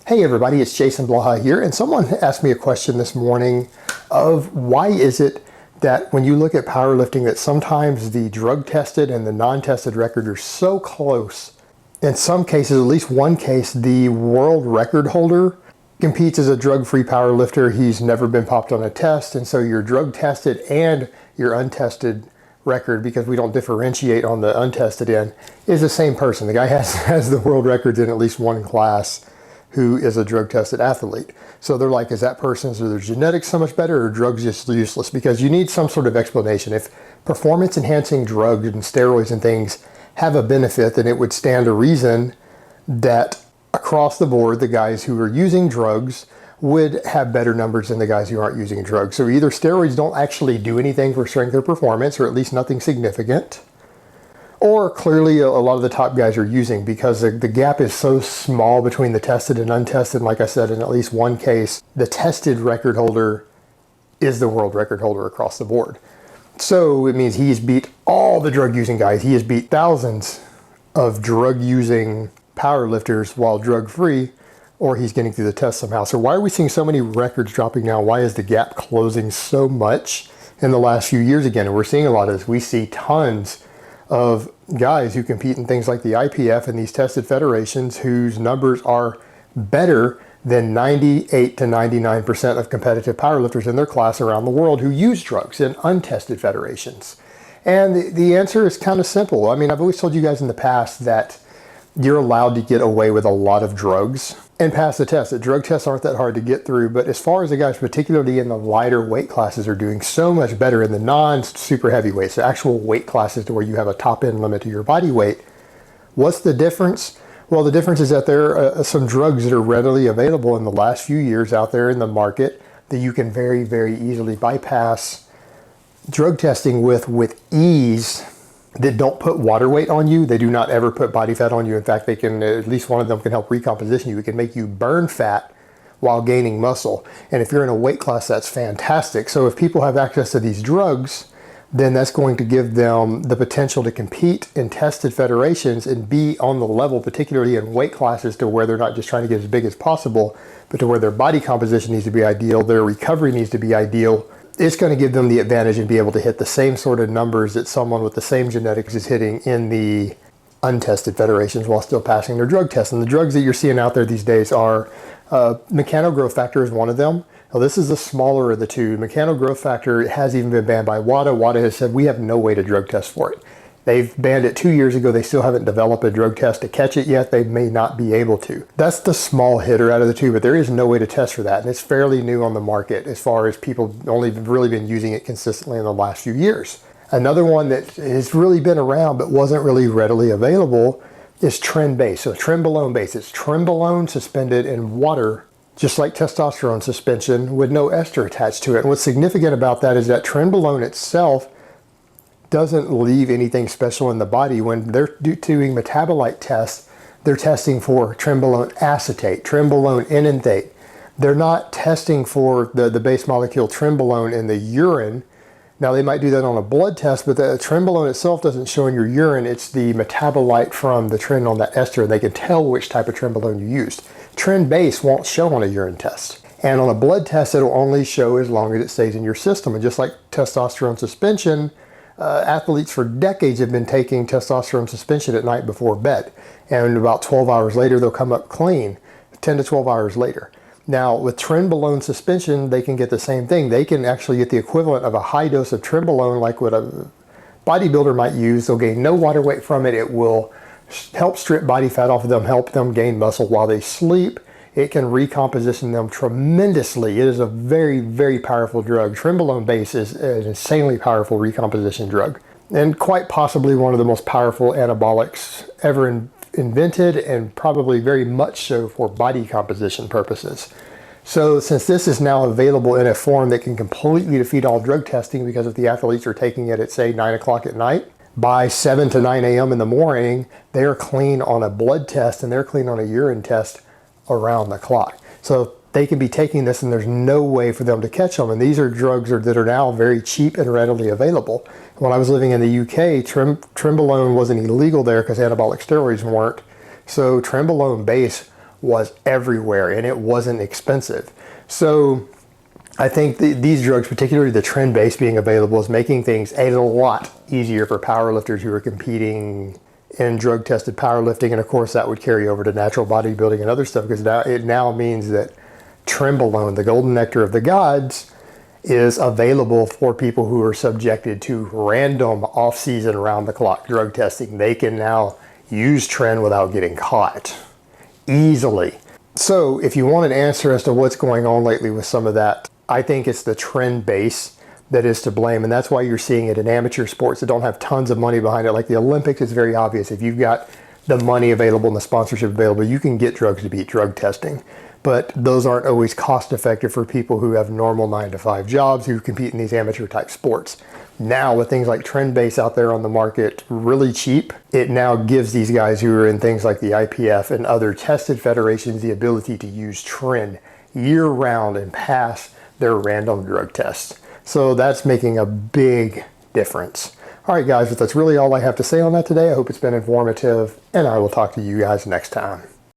Hey everybody, it's Jason Blaha here, and someone asked me a question this morning of why is it that when you look at powerlifting that sometimes the drug tested and the non-tested record are so close. In some cases, at least one case, the world record holder competes as a drug-free powerlifter. He's never been popped on a test, and so your drug tested and your untested record, because we don't differentiate on the untested end, is the same person. The guy has the world records in at least one class who is a drug-tested athlete. So they're like, is that person's, are their genetics so much better or drugs just useless? Because you need some sort of explanation. If performance-enhancing drugs and steroids and things have a benefit, then it would stand to reason that across the board, the guys who are using drugs would have better numbers than the guys who aren't using drugs. So either steroids don't actually do anything for strength or performance, or at least nothing significant, or clearly a lot of the top guys are using, because the gap is so small between the tested and untested. Like I said, in at least one case, the tested record holder is the world record holder across the board. So it means he's beat all the drug using guys. He has beat thousands of drug using powerlifters while drug free, or he's getting through the test somehow. So why are we seeing so many records dropping now? Why is the gap closing so much in the last few years again? And we're seeing a lot of this. We see tons of guys who compete in things like the IPF and these tested federations whose numbers are better than 98 to 99% of competitive powerlifters in their class around the world who use drugs in untested federations. And the answer is kind of simple. I mean, I've always told you guys in the past that you're allowed to get away with a lot of drugs and pass the test. The drug tests aren't that hard to get through, but as far as the guys, particularly in the lighter weight classes, are doing so much better in the non-super heavyweights, the actual weight classes to where you have a top-end limit to your body weight. What's the difference? Well, the difference is that there are some drugs that are readily available in the last few years out there in the market that you can very, very easily bypass drug testing with ease, that don't put water weight on you. They do not ever put body fat on you. In fact, they can, at least one of them can help recomposition you. It can make you burn fat while gaining muscle. And if you're in a weight class, that's fantastic. So if people have access to these drugs, then that's going to give them the potential to compete in tested federations and be on the level, particularly in weight classes, to where they're not just trying to get as big as possible, but to where their body composition needs to be ideal, their recovery needs to be ideal. It's going to give them the advantage and be able to hit the same sort of numbers that someone with the same genetics is hitting in the untested federations while still passing their drug tests. And the drugs that you're seeing out there these days are mechanogrowth factor is one of them. Now, this is the smaller of the two. Mechanogrowth factor has even been banned by WADA. WADA has said we have no way to drug test for it. They've banned it 2 years ago. They still haven't developed a drug test to catch it yet. They may not be able to. That's the small hitter out of the two, but there is no way to test for that. And it's fairly new on the market as far as people only really been using it consistently in the last few years. Another one that has really been around but wasn't really readily available is Tren base. So trenbolone base. It's trenbolone suspended in water, just like testosterone suspension, with no ester attached to it. And what's significant about that is that trenbolone itself doesn't leave anything special in the body. When they're doing metabolite tests, they're testing for trenbolone acetate, trenbolone enanthate. They're not testing for the base molecule trenbolone in the urine. Now, they might do that on a blood test, but the trenbolone itself doesn't show in your urine. It's the metabolite from the tren on that ester. They can tell which type of trenbolone you used. Tren base won't show on a urine test. And on a blood test, it'll only show as long as it stays in your system. And just like testosterone suspension, athletes for decades have been taking testosterone suspension at night before bed. And about 12 hours later, they'll come up clean, 10 to 12 hours later. Now, with trenbolone suspension, they can get the same thing. They can actually get the equivalent of a high dose of trenbolone, like what a bodybuilder might use. They'll gain no water weight from it. It will help strip body fat off of them, help them gain muscle while they sleep. It can recomposition them tremendously. It is a very, very powerful drug. Trenbolone base is an insanely powerful recomposition drug, and quite possibly one of the most powerful anabolics ever invented, and probably very much so for body composition purposes. So since this is now available in a form that can completely defeat all drug testing, because if the athletes are taking it at, say, 9 o'clock at night, by 7 to 9 a.m. in the morning, they are clean on a blood test and they're clean on a urine test around the clock. So they can be taking this and there's no way for them to catch them. And these are drugs that are now very cheap and readily available. When I was living in the UK, trenbolone wasn't illegal there because anabolic steroids weren't. So trenbolone base was everywhere and it wasn't expensive. So I think these drugs, particularly the Tren base being available, is making things a lot easier for powerlifters who are competing in drug-tested powerlifting. And of course, that would carry over to natural bodybuilding and other stuff, because it now means that Trenbolone, the golden nectar of the gods, is available for people who are subjected to random off-season, round-the-clock drug testing. They can now use Tren without getting caught easily. So if you want an answer as to what's going on lately with some of that, I think it's the Tren base that is to blame. And that's why you're seeing it in amateur sports that don't have tons of money behind it. Like the Olympics, it's very obvious. If you've got the money available and the sponsorship available, you can get drugs to beat drug testing. But those aren't always cost effective for people who have normal 9-to-5 jobs who compete in these amateur type sports. Now with things like Tren base out there on the market really cheap, it now gives these guys who are in things like the IPF and other tested federations the ability to use Tren year round and pass their random drug tests. So that's making a big difference. All right, guys, but that's really all I have to say on that today. I hope it's been informative, and I will talk to you guys next time.